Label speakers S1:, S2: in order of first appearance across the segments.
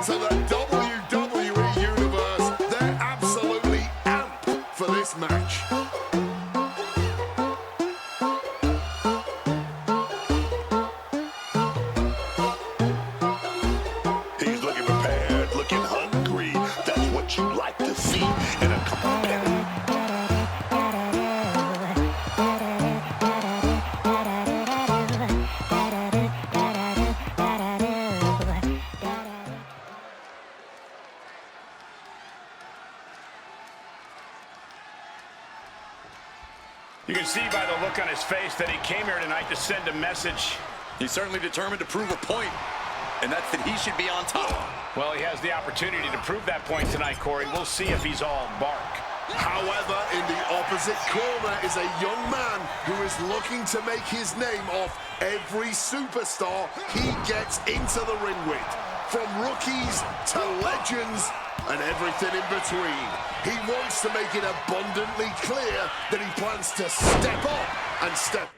S1: So the WWE Universe, they're absolutely amped for this match.
S2: He's looking prepared, looking hungry. That's what you like to see in a competitor.
S3: You can see by the look on his face that he came here tonight to send a message.
S4: He's certainly determined to prove a point, and that's that he should be on top.
S3: Well, he has the opportunity to prove that point tonight, Corey. We'll see if he's all bark.
S1: However, in the opposite corner is a young man who is looking to make his name off every superstar he gets into the ring with. From rookies to legends and everything in between. He wants to make it abundantly clear that he plans to step up and step.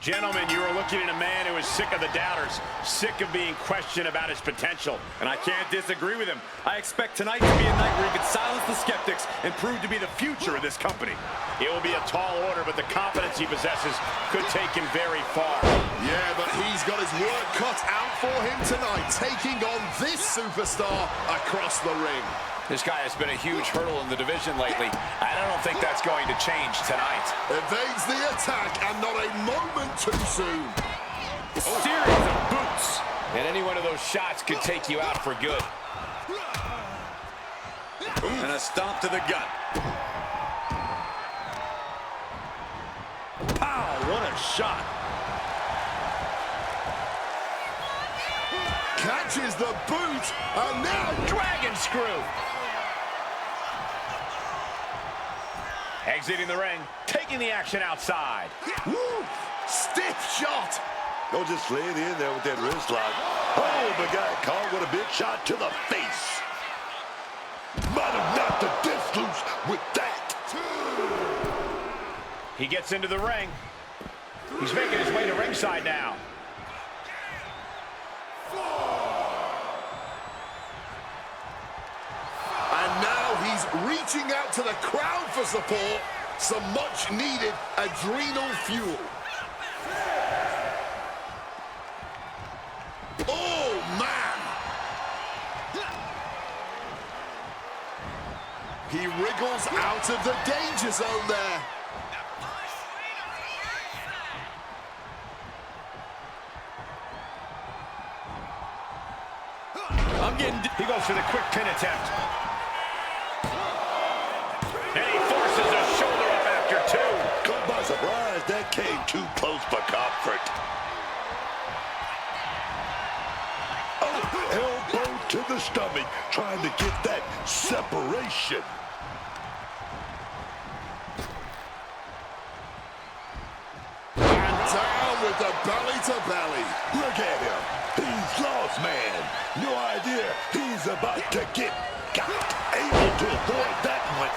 S3: Gentlemen, you are looking at a man who is sick of the doubters, sick of being questioned about his potential.
S4: And I can't disagree with him. I expect tonight to be a night where he can silence the skeptics and prove to be the future of this company.
S3: It will be a tall order, but the confidence he possesses could take him very far.
S1: Yeah, but he's got his work cut out for him tonight, taking on this superstar across the ring.
S3: This guy has been a huge hurdle in the division lately, and I don't think that's going to change tonight.
S1: Evades the attack, and not a moment too soon.
S3: Series of boots. And any one of those shots could take you out for good.
S4: And a stomp to the gut. Pow, what a shot.
S1: Catches the boot, and now
S3: Dragon screw. Exiting the ring, taking the action outside.
S1: Woo! Stiff shot.
S2: Don't just lay it in there with that wrist lock. Oh, the guy caught with a big shot to the face. Might have knocked the disc loose with that.
S3: He gets into the ring. He's making his way to ringside now.
S1: And now he's reaching out to the crowd for support. Some much-needed adrenal fuel. Oh, man! He wriggles out of the danger zone there.
S3: He goes for the quick pin attempt. And he forces a shoulder up after two.
S2: Caught by surprise, that came too close for comfort. Oh, elbow to the stomach, trying to get that separation.
S1: And down with the belly to belly.
S2: Look at him. He's lost, man. No idea he's about to get got. Able to avoid that one.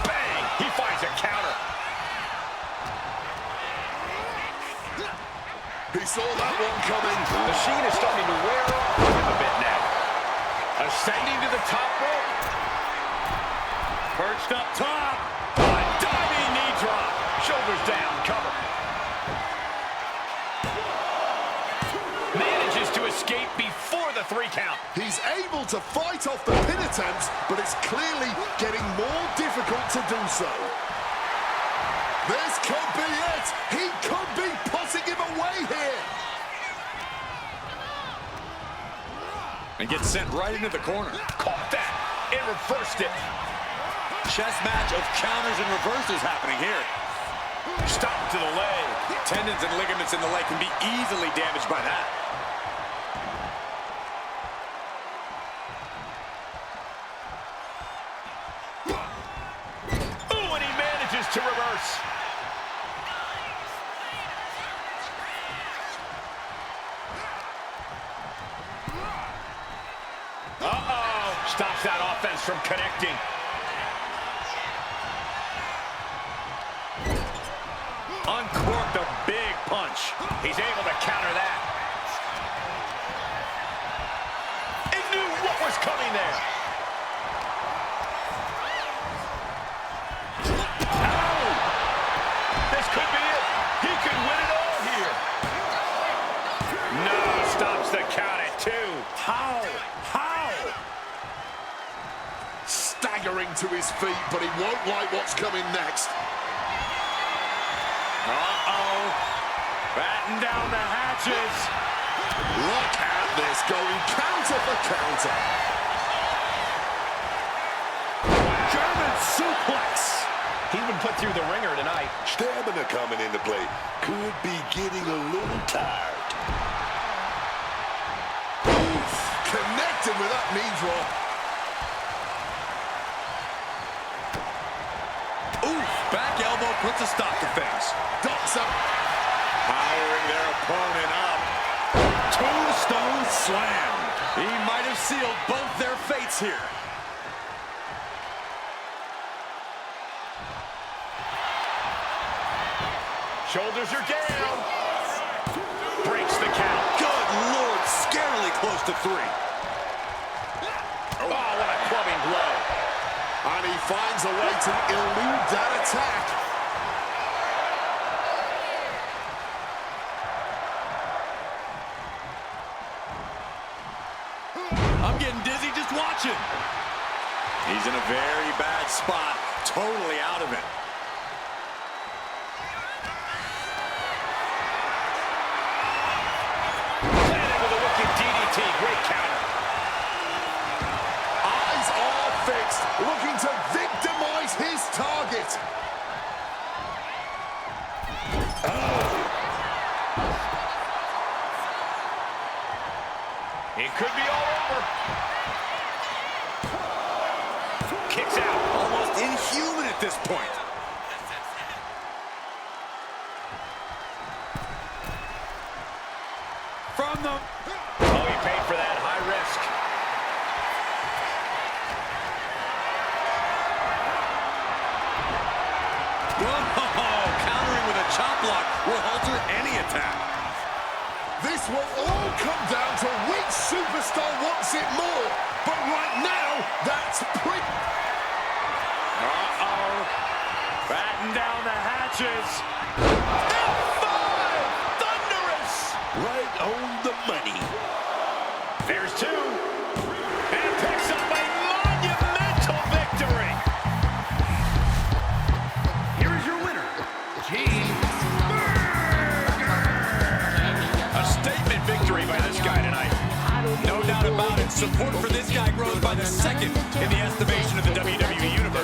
S3: Bang! He finds a counter.
S1: He saw that one coming.
S3: The machine is starting to wear off him a bit now. Ascending to the top rope. Perched up top. A diving knee drop. Shoulders down, cover. Manages to escape before the 3 count.
S1: He's able to fight off the pin attempts, but it's clearly getting more difficult to do so. This could be it. He could be putting him away here.
S4: And gets sent right into the corner.
S3: Caught that and reversed it.
S4: Chess match of counters and reverses happening here.
S3: Stop to the leg.
S4: Tendons and ligaments in the leg can be easily damaged by that.
S3: Ooh, and he manages to reverse. that offense from connecting. Uncorked a big punch. He's able to counter that. He knew what was coming there. Ow! This could be it. He could win it all here. No, stops the count at 2. How?
S1: Staggering to his feet, but he won't like what's coming next.
S3: Uh-oh. Batten down the hatches.
S1: Look at this, going counter for counter.
S3: German suplex. He's been put through the ringer tonight.
S2: Stamina coming into play. Could be getting a little tired.
S1: Oof, connected with that knee drop.
S4: Oof, back elbow puts a stop to things.
S1: Ducks up.
S3: Powering their opponent up.
S4: Tombstone slam. He might have sealed both their fates here.
S3: Shoulders are down. Breaks the count.
S4: Good Lord, scarily close to 3.
S3: Oh, what a clubbing blow.
S1: And he finds a way to elude that attack.
S4: I'm getting dizzy just watching. He's in a very bad spot, totally out of it.
S3: Planted with a wicked DDT. Great counter.
S1: Eyes are fixed, looking to victimize his target.
S3: It could be all over. Kicks out.
S4: Almost inhuman at this point. From the...
S3: Oh, he paid for that. High risk.
S4: Whoa, countering with a chop block will alter any attack.
S1: This will all come down to which superstar wants it more. But right now, that's pretty...
S3: Uh-oh. Batten down the hatches.
S1: F5!
S3: Thunderous.
S2: Right on the money.
S3: There's 2. And picks up a monumental victory.
S5: Here is your winner,
S3: A statement victory by this guy tonight.
S4: No doubt about it. Support for this guy grows by the second in the estimation of the WWE Universe.